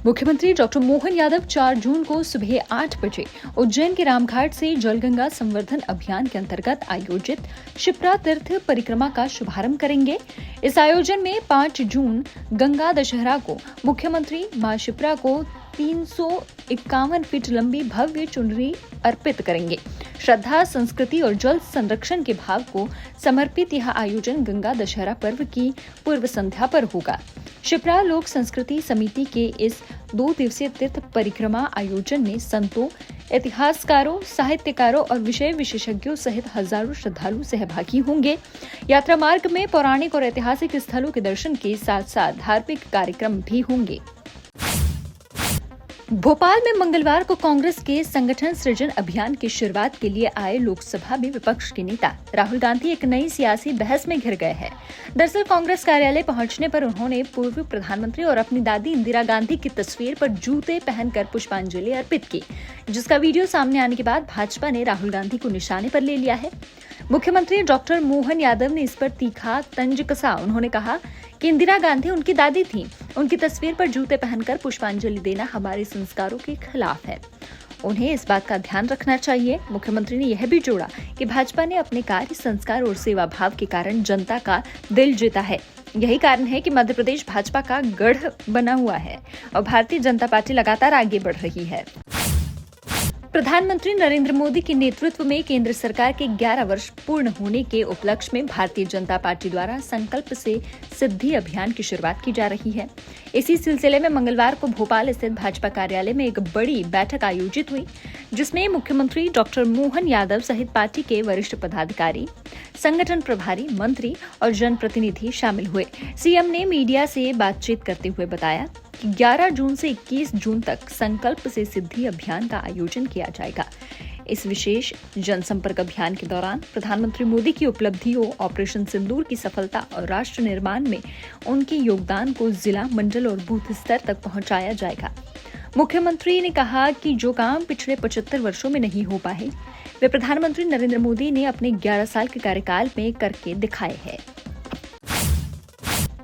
मुख्यमंत्री डॉक्टर मोहन यादव 4 जून को सुबह 8 बजे उज्जैन के रामघाट से जलगंगा संवर्धन अभियान के अंतर्गत आयोजित क्षिप्रा तीर्थ परिक्रमा का शुभारंभ करेंगे। इस आयोजन में 5 जून गंगा दशहरा को मुख्यमंत्री मां क्षिप्रा को 351 फीट लंबी भव्य चुनरी अर्पित करेंगे। श्रद्धा, संस्कृति और जल संरक्षण के भाव को समर्पित यह आयोजन गंगा दशहरा पर्व की पूर्व संध्या पर होगा। क्षिप्रा लोक संस्कृति समिति के इस 2 दिवसीय तीर्थ परिक्रमा आयोजन में संतों, इतिहासकारों, साहित्यकारों और विषय विशेषज्ञों सहित हजारों श्रद्धालु सहभागी होंगे। यात्रा मार्ग में पौराणिक और ऐतिहासिक स्थलों के दर्शन के साथ साथ धार्मिक कार्यक्रम भी होंगे। भोपाल में मंगलवार को कांग्रेस के संगठन सृजन अभियान की शुरुआत के लिए आए लोकसभा में विपक्ष के नेता राहुल गांधी एक नई सियासी बहस में घिर गए हैं। दरअसल कांग्रेस कार्यालय पहुंचने पर उन्होंने पूर्व प्रधानमंत्री और अपनी दादी इंदिरा गांधी की तस्वीर पर जूते पहनकर पुष्पांजलि अर्पित की, जिसका वीडियो सामने आने के बाद भाजपा ने राहुल गांधी को निशाने पर ले लिया है। मुख्यमंत्री डॉक्टर मोहन यादव ने इस पर तीखा तंज कसा। उन्होंने कहा कि इंदिरा गांधी उनकी दादी थी, उनकी तस्वीर पर जूते पहनकर पुष्पांजलि देना हमारे संस्कारों के खिलाफ है, उन्हें इस बात का ध्यान रखना चाहिए। मुख्यमंत्री ने यह भी जोड़ा कि भाजपा ने अपने कार्य, संस्कार और सेवा भाव के कारण जनता का दिल जीता है। यही कारण है कि मध्य प्रदेश भाजपा का गढ़ बना हुआ है और भारतीय जनता पार्टी लगातार आगे बढ़ रही है। प्रधानमंत्री नरेंद्र मोदी के नेतृत्व में केंद्र सरकार के 11 वर्ष पूर्ण होने के उपलक्ष्य में भारतीय जनता पार्टी द्वारा संकल्प से सिद्धि अभियान की शुरुआत की जा रही है। इसी सिलसिले में मंगलवार को भोपाल स्थित भाजपा कार्यालय में एक बड़ी बैठक आयोजित हुई, जिसमें मुख्यमंत्री डॉक्टर मोहन यादव सहित पार्टी के वरिष्ठ पदाधिकारी, संगठन प्रभारी, मंत्री और जनप्रतिनिधि शामिल हुए। सीएम ने मीडिया से बातचीत करते हुए बताया कि 11 जून से 21 जून तक संकल्प से सिद्धि अभियान का आयोजन किया जाएगा। इस विशेष जनसंपर्क अभियान के दौरान प्रधानमंत्री मोदी की उपलब्धियों, ऑपरेशन सिंदूर की सफलता और राष्ट्र निर्माण में उनके योगदान को जिला, मंडल और बूथ स्तर तक पहुंचाया जाएगा। मुख्यमंत्री ने कहा कि जो काम पिछले 75 वर्षों में नहीं हो पाए, वे प्रधानमंत्री नरेंद्र मोदी ने अपने 11 साल के कार्यकाल में करके दिखाए हैं।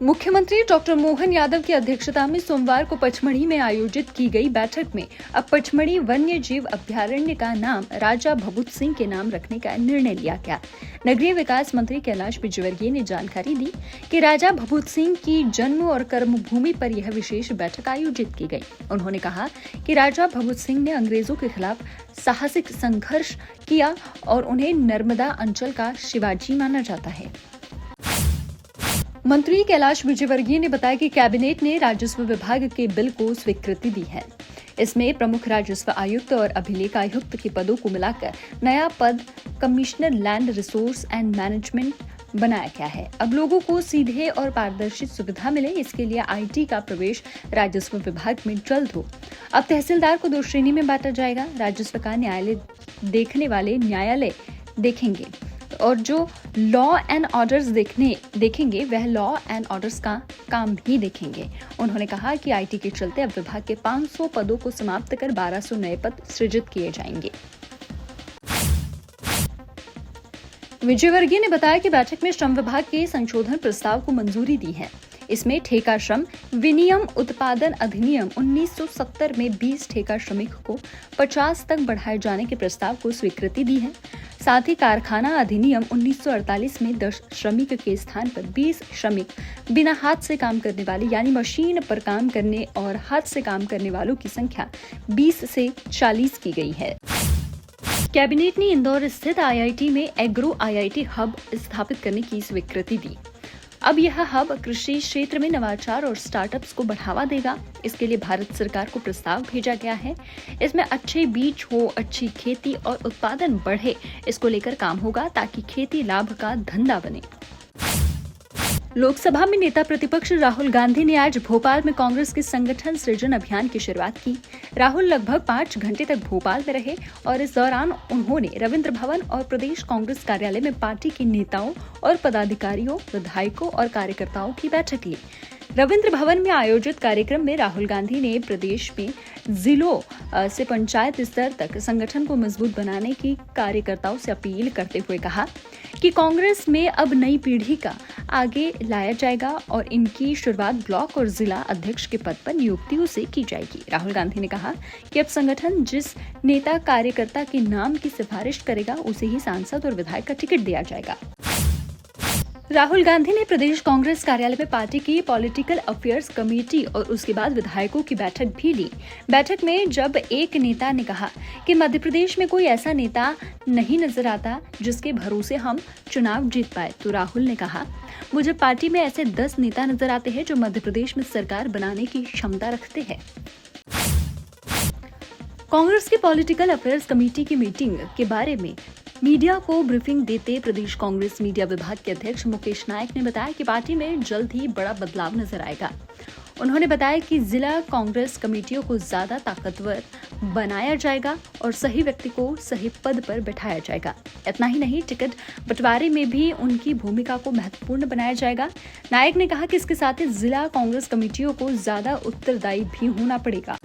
मुख्यमंत्री डॉक्टर मोहन यादव की अध्यक्षता में सोमवार को पचमढ़ी में आयोजित की गई बैठक में अब पचमढ़ी वन्य जीव अभ्यारण्य का नाम राजा भभूत सिंह के नाम रखने का निर्णय लिया गया। नगरीय विकास मंत्री कैलाश विजयवर्गीय ने जानकारी दी कि राजा भभूत सिंह की जन्म और कर्मभूमि पर यह विशेष बैठक आयोजित की गई। उन्होंने कहा कि राजा भभूत सिंह ने अंग्रेजों के खिलाफ साहसिक संघर्ष किया और उन्हें नर्मदा अंचल का शिवाजी माना जाता है। मंत्री कैलाश विजयवर्गीय ने बताया कि कैबिनेट ने राजस्व विभाग के बिल को स्वीकृति दी है। इसमें प्रमुख राजस्व आयुक्त और अभिलेख आयुक्त के पदों को मिलाकर नया पद commissioner land resource and management बनाया गया है। अब लोगों को सीधे और पारदर्शी सुविधा मिले, इसके लिए आईटी का प्रवेश राजस्व विभाग में जल्द हो। अब तहसीलदार को 2 श्रेणी में बांटा जाएगा। राजस्व का न्यायालय देखने वाले न्यायालय देखेंगे और जो लॉ एंड ऑर्डर्स देखेंगे वह लॉ एंड ऑर्डर्स का काम भी देखेंगे। उन्होंने कहा कि आईटी के चलते अब विभाग के 500 पदों को समाप्त कर 1200 नए पद सृजित किए जाएंगे। विजयवर्गीय ने बताया कि बैठक में श्रम विभाग के संशोधन प्रस्ताव को मंजूरी दी है। इसमें ठेका श्रम विनियम उत्पादन अधिनियम 1970 में 20 ठेका श्रमिक को 50 तक बढ़ाए जाने के प्रस्ताव को स्वीकृति दी है। साथ ही कारखाना अधिनियम 1948 में 10 श्रमिक के स्थान पर 20 श्रमिक बिना हाथ से काम करने वाले यानी मशीन पर काम करने और हाथ से काम करने वालों की संख्या 20 से 40 की गई है। कैबिनेट ने इंदौर स्थित आईआईटी में एग्रो आईआईटी हब स्थापित करने की स्वीकृति दी। अब यह हब कृषि क्षेत्र में नवाचार और स्टार्टअप्स को बढ़ावा देगा। इसके लिए भारत सरकार को प्रस्ताव भेजा गया है। इसमें अच्छे बीज हो, अच्छी खेती और उत्पादन बढ़े, इसको लेकर काम होगा ताकि खेती लाभ का धंधा बने। लोकसभा में नेता प्रतिपक्ष राहुल गांधी ने आज भोपाल में कांग्रेस के संगठन सृजन अभियान की शुरुआत की। राहुल लगभग 5 घंटे तक भोपाल में रहे और इस दौरान उन्होंने रविंद्र भवन और प्रदेश कांग्रेस कार्यालय में पार्टी के नेताओं और पदाधिकारियों, विधायकों और कार्यकर्ताओं की बैठक ली। रविंद्र भवन में आयोजित कार्यक्रम में राहुल गांधी ने प्रदेश में जिलों से पंचायत स्तर तक संगठन को मजबूत बनाने की कार्यकर्ताओं से अपील करते हुए कहा कि कांग्रेस में अब नई पीढ़ी का आगे लाया जाएगा और इनकी शुरुआत ब्लॉक और जिला अध्यक्ष के पद पर नियुक्तियों से की जाएगी। राहुल गांधी ने कहा कि अब संगठन जिस नेता कार्यकर्ता के नाम की सिफारिश करेगा उसे ही सांसद और विधायक का टिकट दिया जाएगा। राहुल गांधी ने प्रदेश कांग्रेस कार्यालय में पार्टी की पॉलिटिकल अफेयर्स कमेटी और उसके बाद विधायकों की बैठक भी ली। बैठक में जब एक नेता ने कहा कि मध्य प्रदेश में कोई ऐसा नेता नहीं नजर आता जिसके भरोसे हम चुनाव जीत पाए, तो राहुल ने कहा, मुझे पार्टी में ऐसे 10 नेता नजर आते हैं जो मध्य प्रदेश में सरकार बनाने की क्षमता रखते हैं। कांग्रेस की पॉलिटिकल अफेयर्स कमेटी की मीटिंग के बारे में मीडिया को ब्रीफिंग देते प्रदेश कांग्रेस मीडिया विभाग के अध्यक्ष मुकेश नायक ने बताया कि पार्टी में जल्द ही बड़ा बदलाव नजर आएगा। उन्होंने बताया कि जिला कांग्रेस कमेटियों को ज्यादा ताकतवर बनाया जाएगा और सही व्यक्ति को सही पद पर बैठाया जाएगा। इतना ही नहीं, टिकट बंटवारे में भी उनकी भूमिका को महत्वपूर्ण बनाया जाएगा। नायक ने कहा कि इसके साथ ही जिला कांग्रेस कमेटियों को ज्यादा उत्तरदायी भी होना पड़ेगा।